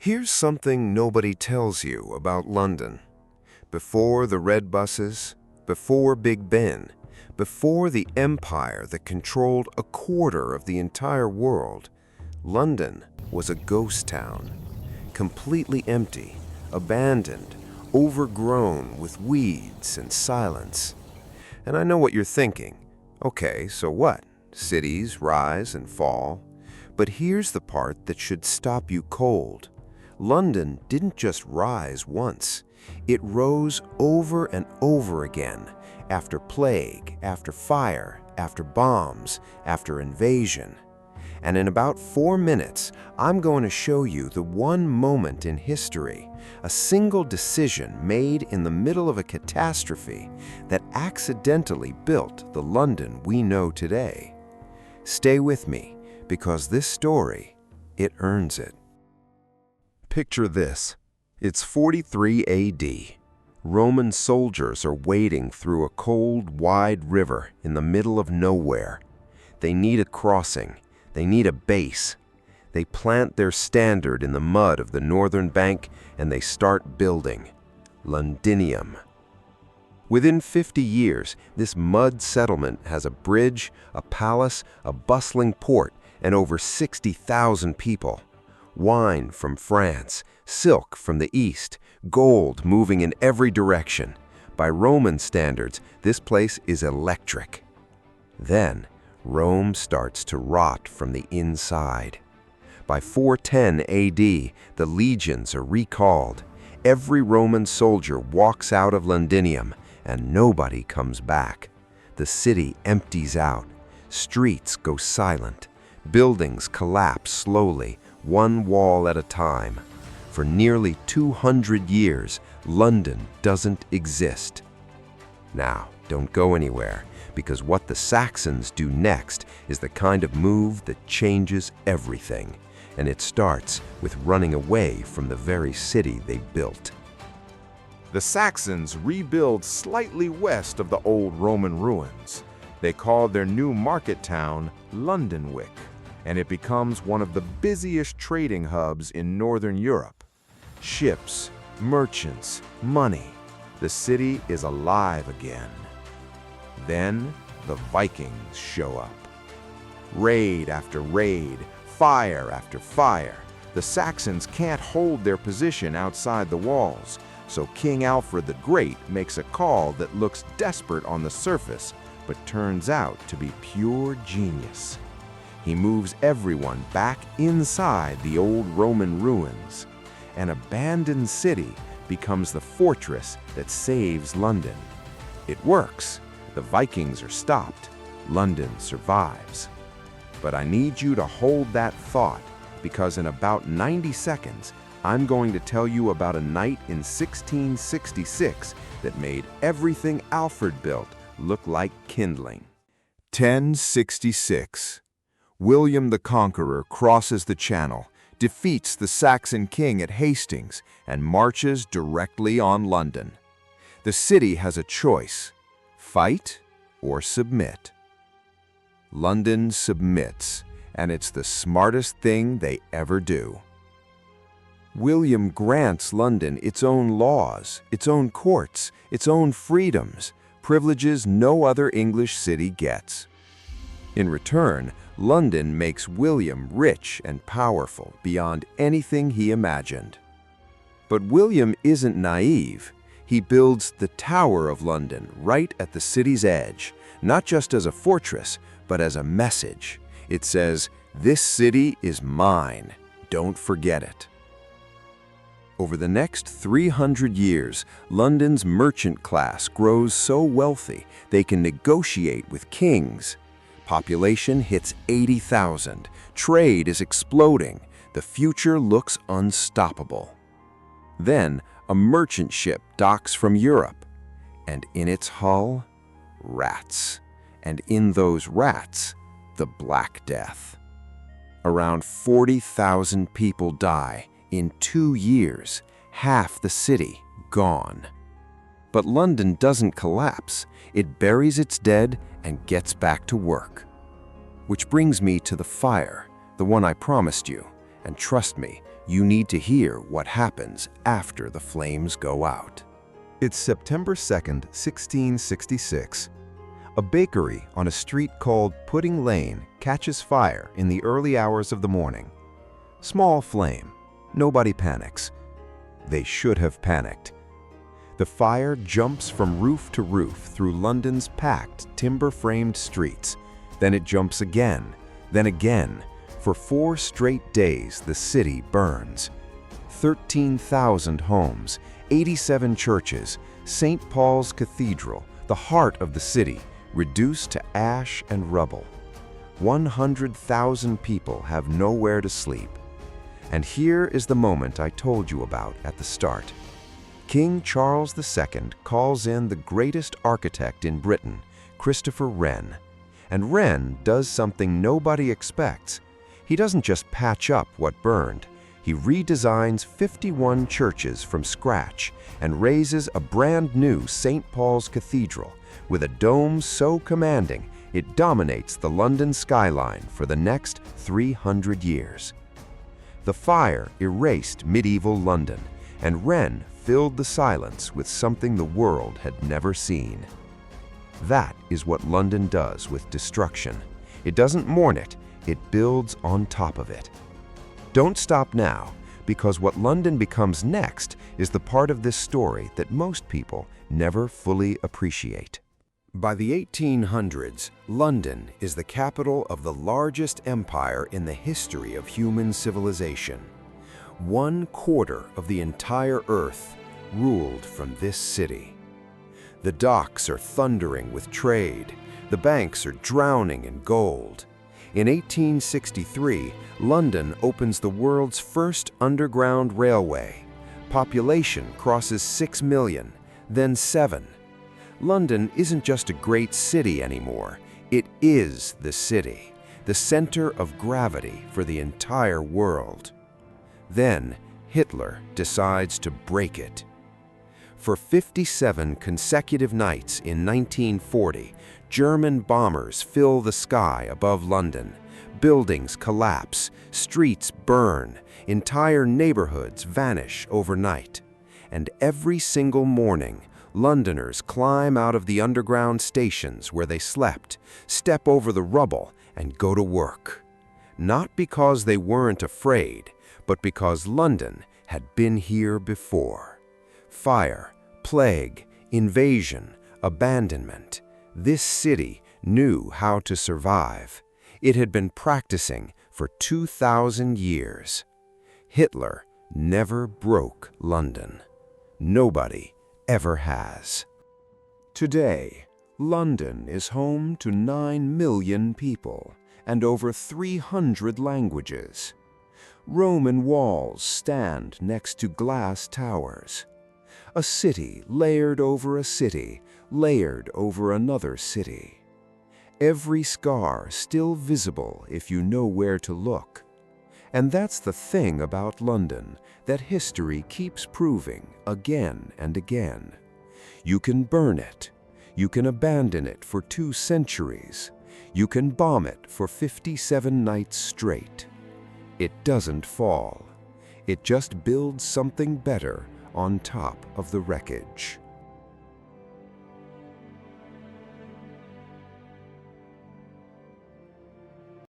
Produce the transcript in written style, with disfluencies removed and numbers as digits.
Here's something nobody tells you about London. Before the red buses, before Big Ben, before the empire that controlled a quarter of the entire world, London was a ghost town, completely empty, abandoned, overgrown with weeds and silence. And I know what you're thinking. Okay, so what? Cities rise and fall. But here's the part that should stop you cold. London didn't just rise once. It rose over and over again, after plague, after fire, after bombs, after invasion. And in about 4 minutes, I'm going to show you the one moment in history, a single decision made in the middle of a catastrophe that accidentally built the London we know today. Stay with me, because this story, it earns it. Picture this. It's 43 AD. Roman soldiers are wading through a cold, wide river in the middle of nowhere. They need a crossing. They need a base. They plant their standard in the mud of the northern bank and they start building. Londinium. Within 50 years, this mud settlement has a bridge, a palace, a bustling port, and over 60,000 people. Wine from France, silk from the east, gold moving in every direction. By Roman standards, this place is electric. Then, Rome starts to rot from the inside. By 410 AD, the legions are recalled. Every Roman soldier walks out of Londinium, and nobody comes back. The city empties out. Streets go silent. Buildings collapse slowly, one wall at a time. For nearly 200 years, London doesn't exist. Now, don't go anywhere, because what the Saxons do next is the kind of move that changes everything, and it starts with running away from the very city they built. The Saxons rebuild slightly west of the old Roman ruins. They call their new market town Londonwick, and it becomes one of the busiest trading hubs in northern Europe. Ships, merchants, money. The city is alive again. Then the Vikings show up. Raid after raid, fire after fire. The Saxons can't hold their position outside the walls, so King Alfred the Great makes a call that looks desperate on the surface, but turns out to be pure genius. He moves everyone back inside the old Roman ruins. An abandoned city becomes the fortress that saves London. It works. The Vikings are stopped. London survives. But I need you to hold that thought, because in about 90 seconds, I'm going to tell you about a night in 1666 that made everything Alfred built look like kindling. 1066. William the Conqueror crosses the Channel, defeats the Saxon king at Hastings, and marches directly on London. The city has a choice: fight or submit. London submits, and it's the smartest thing they ever do. William grants London its own laws, its own courts, its own freedoms, privileges no other English city gets. In return, London makes William rich and powerful beyond anything he imagined. But William isn't naive. He builds the Tower of London right at the city's edge, not just as a fortress, but as a message. It says, "This city is mine. Don't forget it." Over the next 300 years, London's merchant class grows so wealthy they can negotiate with kings. Population hits 80,000. Trade is exploding. The future looks unstoppable. Then, a merchant ship docks from Europe. And in its hull, rats. And in those rats, the Black Death. Around 40,000 people die. In 2 years, half the city gone. But London doesn't collapse. It buries its dead and gets back to work. Which brings me to the fire, the one I promised you. And trust me, You need to hear what happens after the flames go out. It's September 2nd, 1666. A bakery on a street called Pudding Lane catches fire in the early hours of the morning. Small flame. Nobody panics. They should have panicked. The fire jumps from roof to roof through London's packed, timber-framed streets. Then it jumps again, then again. For 4 straight days, the city burns. 13,000 homes, 87 churches, St. Paul's Cathedral, the heart of the city, reduced to ash and rubble. 100,000 people have nowhere to sleep. And here is the moment I told you about at the start. King Charles II calls in the greatest architect in Britain, Christopher Wren. And Wren does something nobody expects. He doesn't just patch up what burned. He redesigns 51 churches from scratch and raises a brand new St. Paul's Cathedral with a dome so commanding it dominates the London skyline for the next 300 years. The fire erased medieval London, and Wren filled the silence with something the world had never seen. That is what London does with destruction. It doesn't mourn it, it builds on top of it. Don't stop now, because what London becomes next is the part of this story that most people never fully appreciate. By the 1800s, London is the capital of the largest empire in the history of human civilization. 1/4 of the entire Earth ruled from this city. The docks are thundering with trade. The banks are drowning in gold. In 1863, London opens the world's first underground railway. Population crosses 6 million, then 7. London isn't just a great city anymore. It is the city, the center of gravity for the entire world. Then Hitler decides to break it. For 57 consecutive nights in 1940, German bombers fill the sky above London. Buildings collapse, streets burn, entire neighborhoods vanish overnight. And every single morning, Londoners climb out of the underground stations where they slept, step over the rubble, and go to work. Not because they weren't afraid, but because London had been here before. Fire, plague, invasion, abandonment. This city knew how to survive. It had been practicing for 2,000 years. Hitler never broke London. Nobody ever has. Today, London is home to 9 million people and over 300 languages. Roman walls stand next to glass towers. A city layered over a city, layered over another city. Every scar still visible if you know where to look. And that's the thing about London that history keeps proving again and again. You can burn it. You can abandon it for 2 centuries. You can bomb it for 57 nights straight. It doesn't fall. It just builds something better on top of the wreckage.